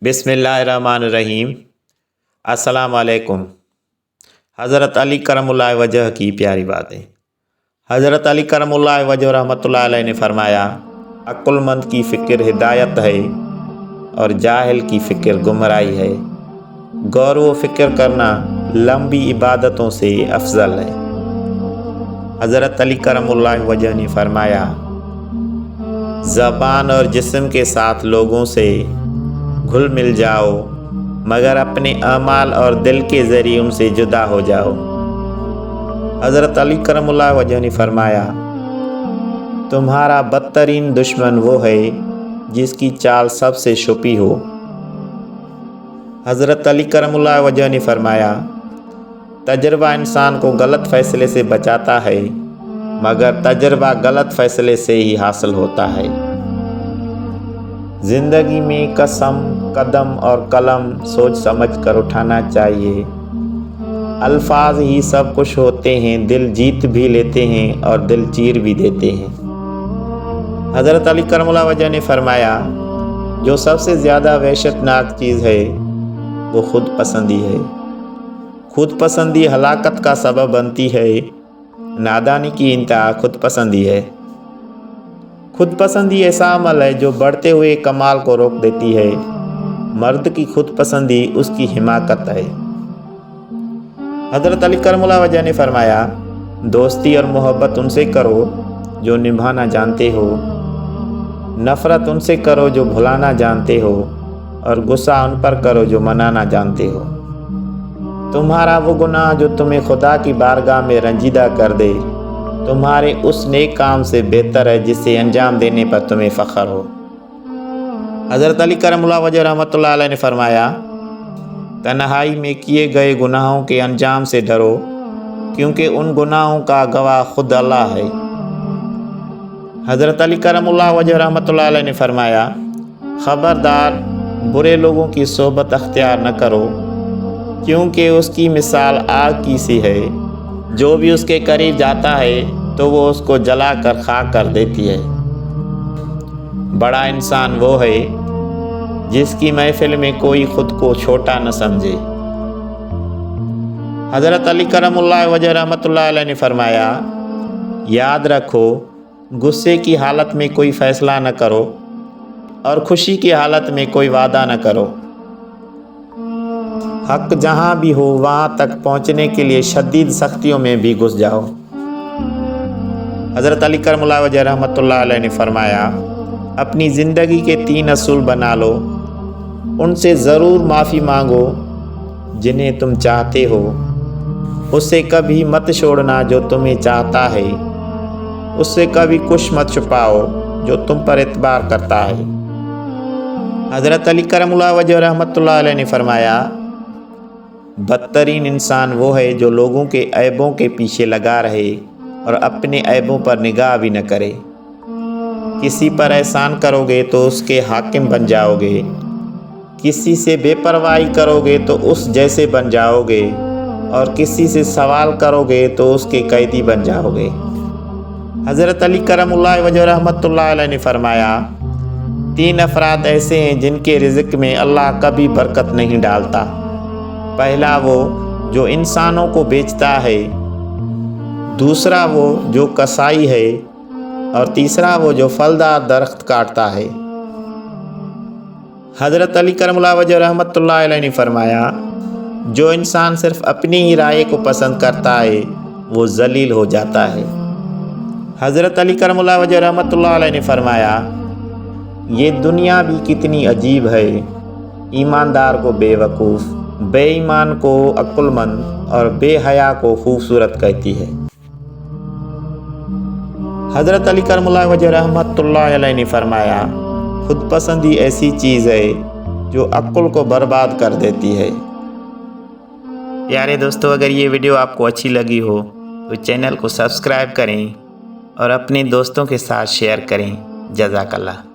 बिस्मिल्लाहिर्रहमानिर्रहीम। अस्सलाम वालेकुम। हज़रत अली करमुल्लाह वजह की प्यारी बातें। हज़रत अली करमुल्लाह वजह रहमतुल्लाह अलैह ने फरमाया, अक्लमंद की फ़िक्र हिदायत है और जाहिल की फ़िक्र गुमराही है। गौर व फ़िक्र करना लंबी इबादतों से अफजल है। हज़रत अली करमुल्लाह वजह ने फरमाया, ज़बान और जिस्म के साथ लोगों से घुल मिल जाओ, मगर अपने अमाल और दिल के ज़रिए उनसे जुदा हो जाओ। हज़रत अली करमुल्लाह वजह ने फरमाया, तुम्हारा बदतरीन दुश्मन वो है जिसकी चाल सबसे छुपी हो। हज़रत अली करमुल्लाह वजह ने फरमाया, तजर्बा इंसान को गलत फ़ैसले से बचाता है, मगर तजर्बा गलत फ़ैसले से ही हासिल होता है। ज़िंदगी में कसम, कदम और कलम सोच समझ कर उठाना चाहिए। अल्फाज ही सब कुछ होते हैं, दिल जीत भी लेते हैं और दिल चीर भी देते हैं। हज़रत अली करमुल्लाह वजह ने फरमाया, जो सबसे ज़्यादा वहशतनाक चीज़ है वो खुद पसंदी है। खुद पसंदी हलाकत का सबब बनती है। नादानी की इंतहा खुद पसंदी है। खुद पसंदी ऐसा अमल है जो बढ़ते हुए कमाल को रोक देती है। मर्द की खुद पसंदी उसकी हिमाकत है। हज़रत अली करमुल्लाह वजह ने फरमाया, दोस्ती और मोहब्बत उनसे करो जो निभाना जानते हो, नफ़रत उनसे करो जो भुलाना जानते हो, और गुस्सा उन पर करो जो मनाना जानते हो। तुम्हारा वो गुनाह जो तुम्हें खुदा की बारगाह में रंजीदा कर दे, तुम्हारे उस नेक काम से बेहतर है जिसे अंजाम देने पर तुम्हें फ़ख्र हो। हज़रत अली करमुल्लाह वजह रहमतुल्लाह अलैह ने फरमाया, तन्हाई में किए गए गुनाहों के अंजाम से डरो, क्योंकि उन गुनाहों का गवाह खुद अल्लाह है। हज़रत अली करमुल्लाह वजह रहमतुल्लाह अलैह ने फरमाया, ख़बरदार बुरे लोगों की सोबत अख्तियार न करो, क्योंकि उसकी मिसाल आग की सी है। जो भी उसके करीब जाता है तो वो उसको जला कर खाक कर देती है। बड़ा इंसान वो है जिसकी महफिल में कोई खुद को छोटा न समझे। हज़रत अली करमुल्लाह वजह रहमतुल्लाह अलैह ने फरमाया, याद रखो, गुस्से की हालत में कोई फ़ैसला न करो और खुशी की हालत में कोई वादा न करो। हक जहाँ भी हो वहाँ तक पहुँचने के लिए शदीद सख्तियों में भी घुस जाओ। हज़रत अली करमुल्लाह वजह रहमतुल्लाह अलैह ने फरमाया, अपनी ज़िंदगी के 3 असूल बना लो। उनसे ज़रूर माफ़ी मांगो जिन्हें तुम चाहते हो, उससे कभी मत छोड़ना जो तुम्हें चाहता है, उससे कभी कुछ मत छुपाओ जो तुम पर एतबार करता है। हज़रत अली करमुल्लाह वजह रहमतुल्लाह अलैह ने फरमाया, बदतरीन इंसान वो है जो लोगों के ऐबों के पीछे लगा रहे और अपने ऐबों पर निगाह भी न करे। किसी पर एहसान करोगे तो उसके हाकिम बन जाओगे, किसी से बेपरवाही करोगे तो उस जैसे बन जाओगे, और किसी से सवाल करोगे तो उसके कैदी बन जाओगे। हज़रत अली करमुल्लाह वजह रहमतुल्लाह अलैह ने फरमाया, 3 अफराद ऐसे हैं जिनके रिज़्क़ में अल्लाह कभी बरकत नहीं डालता। पहला वो जो इंसानों को बेचता है, दूसरा वो जो कसाई है, और तीसरा वो जो फलदार दरख्त काटता है। हज़रत अली करमुल्लाह वजह रहमतुल्लाह अलैह ने फरमाया, जो इंसान सिर्फ़ अपनी ही राय को पसंद करता है वो ज़लील हो जाता है। हज़रत अली करमुल्लाह वजह रहमतुल्लाह अलैह ने फरमाया, ये दुनिया भी कितनी अजीब है। ईमानदार को बेवकूफ़, बेईमान को अक्लमंद और बेहया को खूबसूरत कहती है। हज़रत अली करमुल्लाह वजह रहमतुल्लाह अलैह ने फरमाया, खुद पसंदी ऐसी चीज़ है जो अक्ल को बर्बाद कर देती है। प्यारे दोस्तों, अगर ये वीडियो आपको अच्छी लगी हो तो चैनल को सब्सक्राइब करें और अपने दोस्तों के साथ शेयर करें। जज़ाकल्लाह।